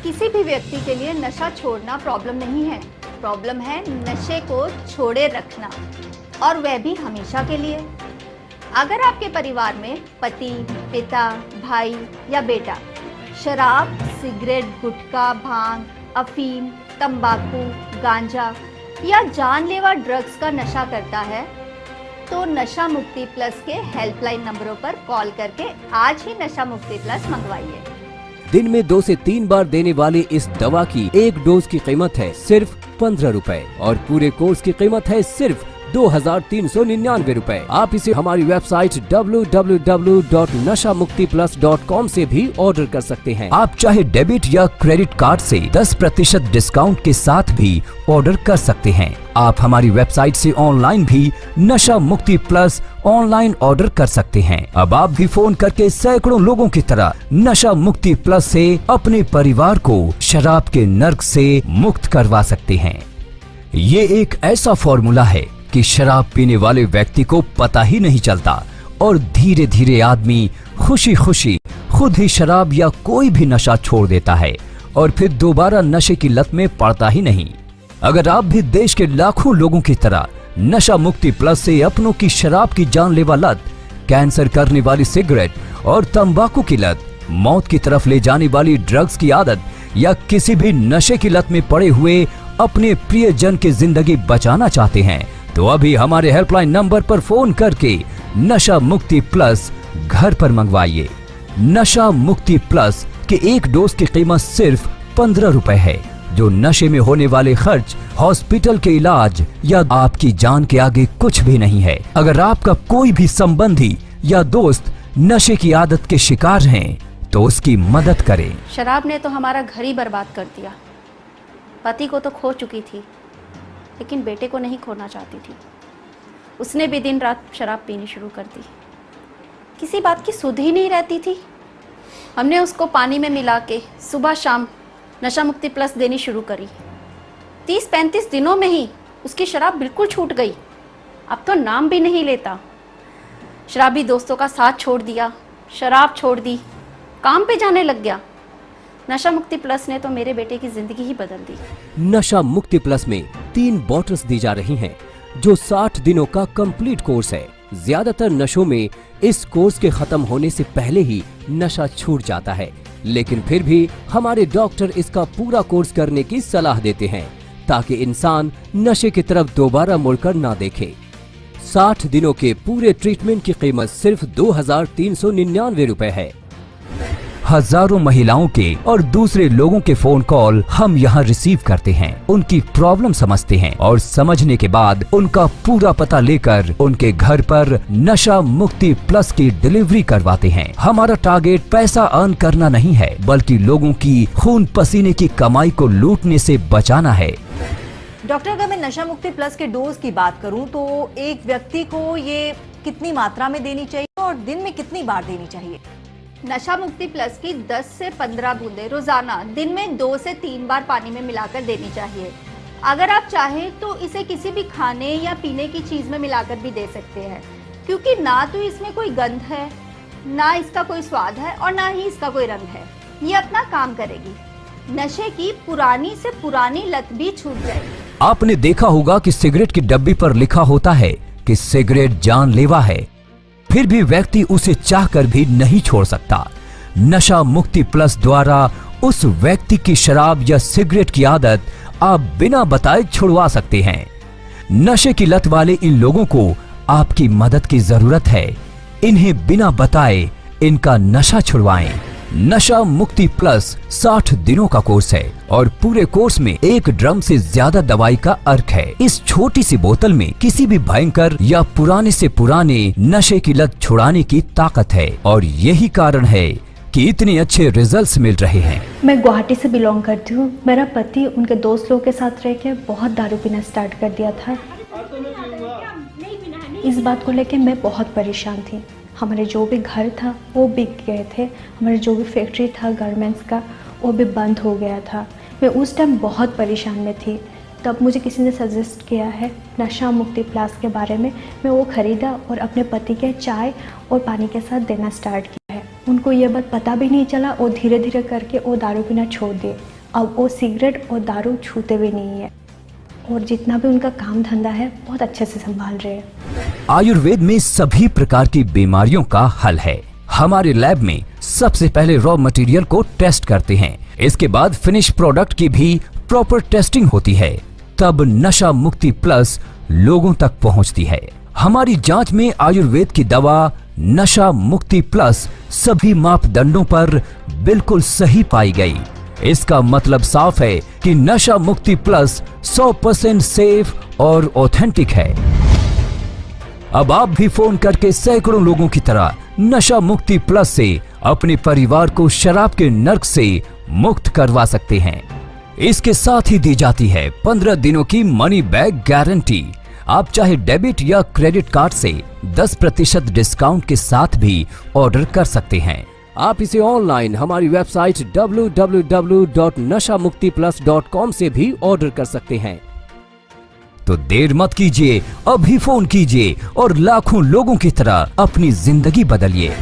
किसी भी व्यक्ति के लिए नशा छोड़ना प्रॉब्लम नहीं है, प्रॉब्लम है नशे को छोड़े रखना, और वह भी हमेशा के लिए। अगर आपके परिवार में पति, पिता, भाई या बेटा शराब, सिगरेट, गुटखा, भांग, अफीम, तंबाकू, गांजा या जानलेवा ड्रग्स का नशा करता है तो नशा मुक्ति प्लस के हेल्पलाइन नंबरों पर कॉल करके आज ही नशा मुक्ति प्लस मंगवाइए। दिन में 2 से 3 बार देने वाली इस दवा की एक डोज की कीमत है सिर्फ 15 रुपए और पूरे कोर्स की कीमत है सिर्फ 2399 रुपए। आप इसे हमारी वेबसाइट www.nashamuktiplus.com से भी ऑर्डर कर सकते हैं। आप चाहे डेबिट या क्रेडिट कार्ड से 10% डिस्काउंट के साथ भी ऑर्डर कर सकते हैं। आप हमारी वेबसाइट से ऑनलाइन भी नशा मुक्ति प्लस ऑनलाइन ऑर्डर कर सकते हैं। अब आप भी फोन करके सैकड़ों लोगों की तरह नशा मुक्ति प्लस से अपने परिवार को शराब के नर्क से मुक्त करवा सकते हैं। ये एक ऐसा फॉर्मूला है कि शराब पीने वाले व्यक्ति को पता ही नहीं चलता और धीरे धीरे आदमी खुशी खुशी खुद ही शराब या कोई भी नशा छोड़ देता है और फिर दोबारा नशे की लत में पड़ता ही नहीं। अगर आप भी देश के लाखों लोगों की तरह नशा मुक्ति प्लस से अपनों की शराब की जानलेवा लत, कैंसर करने वाली सिगरेट और तंबाकू की लत, मौत की तरफ ले जाने वाली ड्रग्स की आदत या किसी भी नशे की लत में पड़े हुए अपने प्रियजन की जिंदगी बचाना चाहते हैं तो अभी हमारे हेल्पलाइन नंबर पर फोन करके नशा मुक्ति प्लस घर पर मंगवाइए। नशा मुक्ति प्लस के एक डोज की कीमत सिर्फ 15 रुपए है, जो नशे में होने वाले खर्च, हॉस्पिटल के इलाज या आपकी जान के आगे कुछ भी नहीं है। अगर आपका कोई भी संबंधी या दोस्त नशे की आदत के शिकार हैं, तो उसकी मदद करें। शराब ने तो हमारा घर ही बर्बाद कर दिया। पति को तो खो चुकी थी, लेकिन बेटे को नहीं खोना चाहती थी। उसने भी दिन रात शराब पीनी शुरू कर दी। किसी बात की सुध ही नहीं रहती थी। हमने उसको पानी में मिला के सुबह शाम नशा मुक्ति प्लस देनी शुरू करी। 30-35 दिनों में ही उसकी शराब बिल्कुल छूट गई। अब तो नाम भी नहीं लेता। शराबी दोस्तों का साथ छोड़ दिया, शराब छोड़ दी, काम पे जाने लग गया। नशा मुक्ति प्लस ने तो मेरे बेटे की जिंदगी ही बदल दी। नशा मुक्ति प्लस में 3 बॉटल्स दी जा रही हैं, जो 60 दिनों का कंप्लीट कोर्स है। ज्यादातर नशों में इस कोर्स के खत्म होने से पहले ही नशा छूट जाता है, लेकिन फिर भी हमारे डॉक्टर इसका पूरा कोर्स करने की सलाह देते हैं ताकि इंसान नशे की तरफ दोबारा मुड़कर ना देखे। 60 दिनों के पूरे ट्रीटमेंट की कीमत सिर्फ 2399 रुपए है। हजारों महिलाओं के और दूसरे लोगों के फोन कॉल हम यहाँ रिसीव करते हैं, उनकी प्रॉब्लम समझते हैं और समझने के बाद उनका पूरा पता लेकर उनके घर पर नशा मुक्ति प्लस की डिलीवरी करवाते हैं। हमारा टारगेट पैसा अर्न करना नहीं है, बल्कि लोगों की खून पसीने की कमाई को लूटने से बचाना है। डॉक्टर, अगर मैं नशा मुक्ति प्लस के डोज की बात करूं तो एक व्यक्ति को ये कितनी मात्रा में देनी चाहिए और दिन में कितनी बार देनी चाहिए? नशा मुक्ति प्लस की 10 से 15 बूंदें रोजाना दिन में 2 से 3 बार पानी में मिलाकर देनी चाहिए। अगर आप चाहें तो इसे किसी भी खाने या पीने की चीज में मिलाकर भी दे सकते हैं, क्योंकि ना तो इसमें कोई गंध है, ना इसका कोई स्वाद है और ना ही इसका कोई रंग है। ये अपना काम करेगी। नशे की पुरानी से पुरानी लत भी छूट जाएगी। आपने देखा होगा कि सिगरेट की डब्बी पर लिखा होता है कि सिगरेट जानलेवा है, फिर भी व्यक्ति उसे चाहकर भी नहीं छोड़ सकता। नशा मुक्ति प्लस द्वारा उस व्यक्ति की शराब या सिगरेट की आदत आप बिना बताए छुड़वा सकते हैं। नशे की लत वाले इन लोगों को आपकी मदद की जरूरत है। इन्हें बिना बताए इनका नशा छुड़वाएं। नशा मुक्ति प्लस 60 दिनों का कोर्स है और पूरे कोर्स में 1 ड्रम से ज्यादा दवाई का अर्क है। इस छोटी सी बोतल में किसी भी भयंकर या पुराने से पुराने नशे की लत छुड़ाने की ताकत है और यही कारण है कि इतने अच्छे रिजल्ट्स मिल रहे हैं। मैं गुवाहाटी से बिलोंग करती हूँ। मेरा पति उनके दोस्त लोगों के साथ रह के बहुत दारू पीना स्टार्ट कर दिया था। इस बात को लेकर मैं बहुत परेशान थी। हमारे जो भी घर था वो बिक गए थे, हमारे जो भी फैक्ट्री था गारमेंट्स का वो भी बंद हो गया था। मैं उस टाइम बहुत परेशान में थी। तब मुझे किसी ने सजेस्ट किया है नशा मुक्ति प्लस के बारे में। मैं वो ख़रीदा और अपने पति के चाय और पानी के साथ देना स्टार्ट किया है। उनको ये बात पता भी नहीं चला और धीरे धीरे करके वो दारू पीना छोड़ दिए। अब वो सिगरेट और दारू छूते भी नहीं है और जितना भी उनका काम धंधा है बहुत अच्छे से संभाल रहे हैं। आयुर्वेद में सभी प्रकार की बीमारियों का हल है। हमारे लैब में सबसे पहले रॉ मटेरियल को टेस्ट करते हैं, इसके बाद फिनिश प्रोडक्ट की भी प्रॉपर टेस्टिंग होती है, तब नशा मुक्ति प्लस लोगों तक पहुंचती है। हमारी जांच में आयुर्वेद की दवा नशा मुक्ति प्लस सभी मापदंडों पर बिल्कुल सही पाई गई। इसका मतलब साफ है कि नशा मुक्ति प्लस 100% सेफ और ऑथेंटिक है। अब आप भी फोन करके सैकड़ों लोगों की तरह नशा मुक्ति प्लस से अपने परिवार को शराब के नर्क से मुक्त करवा सकते हैं। इसके साथ ही दी जाती है 15 दिनों की मनी बैक गारंटी। आप चाहे डेबिट या क्रेडिट कार्ड से 10% डिस्काउंट के साथ भी ऑर्डर कर सकते हैं। आप इसे ऑनलाइन हमारी वेबसाइट www.nashamuktiplus.com से भी ऑर्डर कर सकते हैं। तो देर मत कीजिए, अभी फोन कीजिए और लाखों लोगों की तरह अपनी जिंदगी बदलिए।